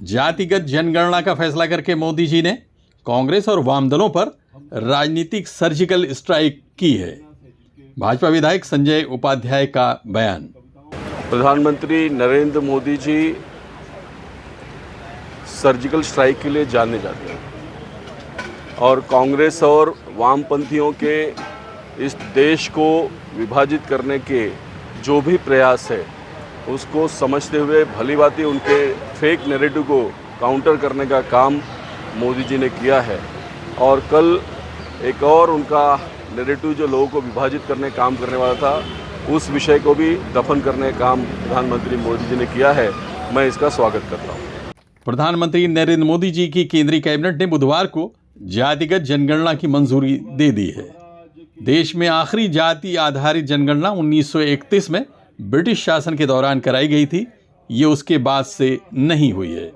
जातिगत जनगणना का फैसला करके मोदी जी ने कांग्रेस और वाम दलों पर राजनीतिक सर्जिकल स्ट्राइक की है। भाजपा विधायक संजय उपाध्याय का बयान। प्रधानमंत्री नरेंद्र मोदी जी सर्जिकल स्ट्राइक के लिए जाने जाते हैं और कांग्रेस और वामपंथियों के इस देश को विभाजित करने के जो भी प्रयास है उसको समझते हुए भलीभांति उनके फेक नैरेटिव को काउंटर करने का काम मोदी जी ने किया है। और कल एक और उनका नैरेटिव जो लोगों को विभाजित करने काम करने वाला था, उस विषय को भी दफन करने का काम प्रधानमंत्री मोदी जी ने किया है। मैं इसका स्वागत करता हूँ। प्रधानमंत्री नरेंद्र मोदी जी की केंद्रीय कैबिनेट ने बुधवार को जातिगत जनगणना की मंजूरी दे दी है। देश में आखिरी जाति आधारित जनगणना 1931 में ब्रिटिश शासन के दौरान कराई गई थी। ये उसके बाद से नहीं हुई है।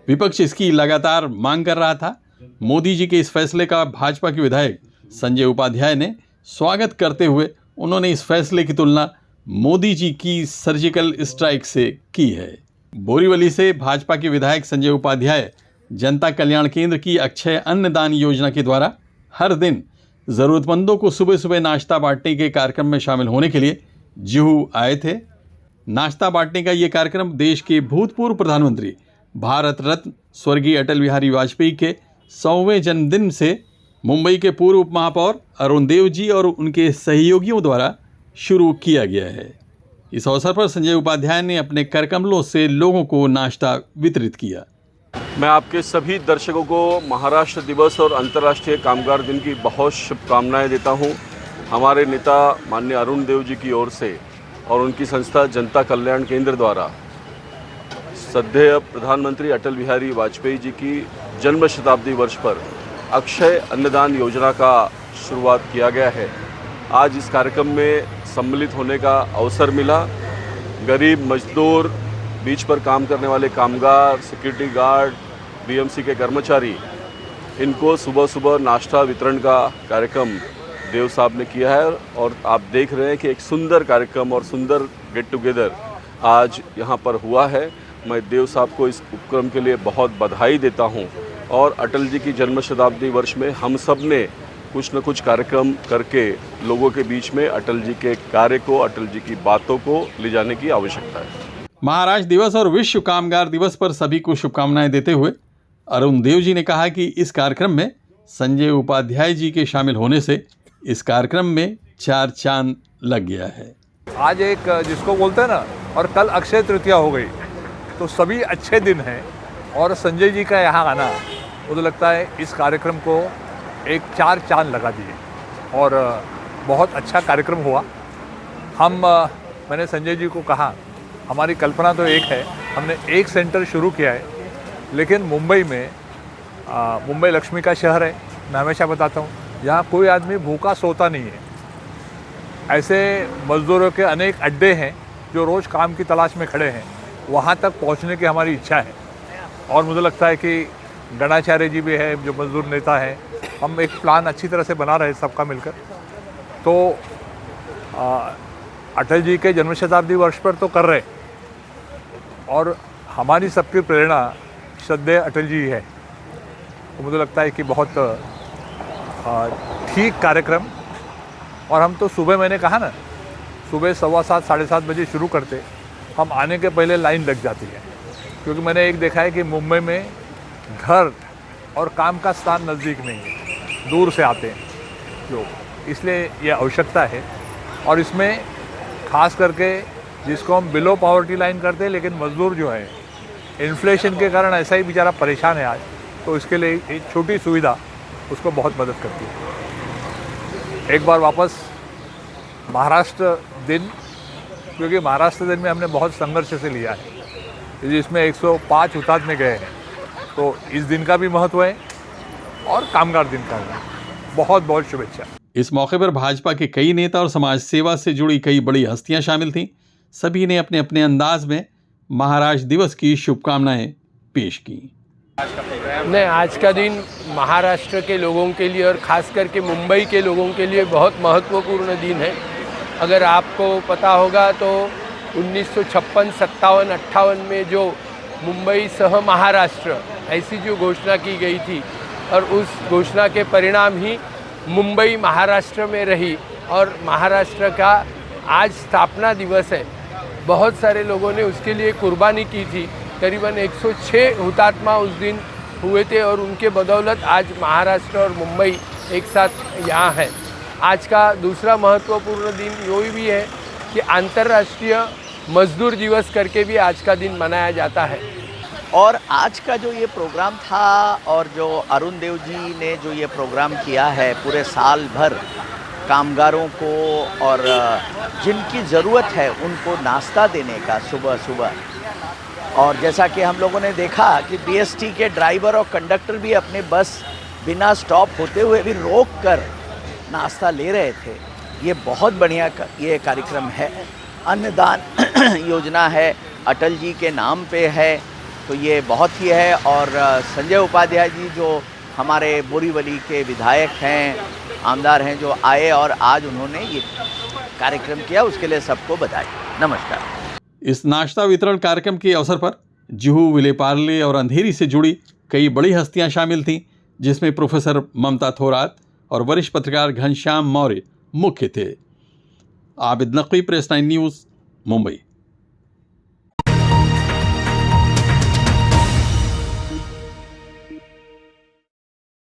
विपक्ष इसकी लगातार मांग कर रहा था। मोदी जी के इस फैसले का भाजपा के विधायक संजय उपाध्याय ने स्वागत करते हुए उन्होंने इस फैसले की तुलना मोदी जी की सर्जिकल स्ट्राइक से की है। बोरीवली से भाजपा के विधायक संजय उपाध्याय जनता कल्याण केंद्र की अक्षय अन्नदान योजना के द्वारा हर दिन ज़रूरतमंदों को सुबह सुबह नाश्ता बांटने के कार्यक्रम में शामिल होने के लिए जुहू आए थे। नाश्ता बांटने का ये कार्यक्रम देश के भूतपूर्व प्रधानमंत्री भारत रत्न स्वर्गीय अटल बिहारी वाजपेयी के 100वें जन्मदिन से मुंबई के पूर्व उप महापौर अरुण देव जी और उनके सहयोगियों द्वारा शुरू किया गया है। इस अवसर पर संजय उपाध्याय ने अपने करकमलों से लोगों को नाश्ता वितरित किया। मैं आपके सभी दर्शकों को महाराष्ट्र दिवस और अंतर्राष्ट्रीय कामगार दिन की बहुत शुभकामनाएं देता हूं। हमारे नेता माननीय अरुण देव जी की ओर से और उनकी संस्था जनता कल्याण केंद्र द्वारा श्रद्धेय प्रधानमंत्री अटल बिहारी वाजपेयी जी की जन्म शताब्दी वर्ष पर अक्षय अन्नदान योजना का शुरुआत किया गया है। आज इस कार्यक्रम में सम्मिलित होने का अवसर मिला। गरीब मजदूर, बीच पर काम करने वाले कामगार, सिक्योरिटी गार्ड, बीएमसी के कर्मचारी, इनको सुबह सुबह नाश्ता वितरण का कार्यक्रम देव साहब ने किया है। और आप देख रहे हैं कि एक सुंदर कार्यक्रम और सुंदर गेट टुगेदर आज यहाँ पर हुआ है। मैं देव साहब को इस उपक्रम के लिए बहुत बधाई देता हूँ। और अटल जी की जन्म शताब्दी वर्ष में हम सब ने कुछ न कुछ कार्यक्रम करके लोगों के बीच में अटल जी के कार्य को, अटल जी की बातों को ले जाने की आवश्यकता है। महाराष्ट्र दिवस और विश्व कामगार दिवस पर सभी को शुभकामनाएं देते हुए अरुण देव जी ने कहा कि इस कार्यक्रम में संजय उपाध्याय जी के शामिल होने से इस कार्यक्रम में 4 चांद लग गया है। आज एक जिसको बोलते हैं ना, और कल अक्षय तृतीया हो गई, तो सभी अच्छे दिन हैं। और संजय जी का यहाँ आना, मुझे लगता है इस कार्यक्रम को एक 4 चांद लगा दिए और बहुत अच्छा कार्यक्रम हुआ। मैंने संजय जी को कहा, हमारी कल्पना तो एक है, हमने एक सेंटर शुरू किया है, लेकिन मुंबई में मुंबई लक्ष्मी का शहर है। मैं हमेशा बताता हूँ, यहाँ कोई आदमी भूखा सोता नहीं है। ऐसे मज़दूरों के अनेक अड्डे हैं जो रोज़ काम की तलाश में खड़े हैं। वहाँ तक पहुँचने की हमारी इच्छा है। और मुझे लगता है कि गणाचार्य जी भी है जो मजदूर नेता है। हम एक प्लान अच्छी तरह से बना रहे हैं सबका मिलकर। तो अटल जी के जन्म शताब्दी वर्ष पर तो कर रहे, और हमारी सबकी प्रेरणा श्रद्धेय अटल जी है। तो मुझे लगता है कि बहुत ठीक कार्यक्रम। और हम तो सुबह, मैंने कहा ना, सुबह 7:15 साढ़े 7 बजे शुरू करते, हम आने के पहले लाइन लग जाती है। क्योंकि मैंने एक देखा है कि मुंबई में घर और काम का स्थान नज़दीक नहीं है, दूर से आते हैं लोग, इसलिए ये आवश्यकता है। और इसमें खास करके जिसको हम बिलो पॉवर्टी लाइन करते हैं, लेकिन मज़दूर जो है इन्फ्लेशन के कारण ऐसा ही बेचारा परेशान है आज, तो इसके लिए एक छोटी सुविधा उसको बहुत मदद करती है। एक बार वापस महाराष्ट्र दिन, क्योंकि महाराष्ट्र दिन में हमने बहुत संघर्ष से लिया है, जिसमें 105 हुतात्मे गए हैं, तो इस दिन का भी महत्व है और कामगार दिन का भी। बहुत बहुत शुभेच्छा। इस मौके पर भाजपा के कई नेता और समाज सेवा से जुड़ी कई बड़ी हस्तियां शामिल थीं। सभी ने अपने अपने अंदाज में महाराष्ट्र दिवस की शुभकामनाएं पेश की। नहीं, आज का दिन महाराष्ट्र के लोगों के लिए और ख़ास करके मुंबई के लोगों के लिए बहुत महत्वपूर्ण दिन है। अगर आपको पता होगा तो 1956, 57, 58 में जो मुंबई सह महाराष्ट्र ऐसी जो घोषणा की गई थी और उस घोषणा के परिणाम ही मुंबई महाराष्ट्र में रही और महाराष्ट्र का आज स्थापना दिवस है। बहुत सारे लोगों ने उसके लिए कुर्बानी की थी। करीबन 106 हुतात्मा उस दिन हुए थे और उनके बदौलत आज महाराष्ट्र और मुंबई एक साथ यहाँ है। आज का दूसरा महत्वपूर्ण दिन ये भी है कि अंतर्राष्ट्रीय मजदूर दिवस करके भी आज का दिन मनाया जाता है। और आज का जो ये प्रोग्राम था और जो अरुण देव जी ने जो ये प्रोग्राम किया है पूरे साल भर कामगारों को और जिनकी ज़रूरत है उनको नाश्ता देने का सुबह सुबह, और जैसा कि हम लोगों ने देखा कि बीएसटी के ड्राइवर और कंडक्टर भी अपने बस बिना स्टॉप होते हुए भी रोक कर नाश्ता ले रहे थे। ये बहुत बढ़िया ये कार्यक्रम है। अन्नदान योजना है, अटल जी के नाम पे है, तो ये बहुत ही है। और संजय उपाध्याय जी जो हमारे बोरीवली के विधायक हैं, आमदार हैं, जो आए और आज उन्होंने ये कार्यक्रम किया, उसके लिए सबको बधाई। नमस्कार। इस नाश्ता वितरण कार्यक्रम के अवसर पर जुहू, विलेपार्ले और अंधेरी से जुड़ी कई बड़ी हस्तियां शामिल थीं, जिसमें प्रोफेसर ममता थोरात और वरिष्ठ पत्रकार घनश्याम मौर्य मुख्य थे। Abid Naqvi, press 9 news, Mumbai.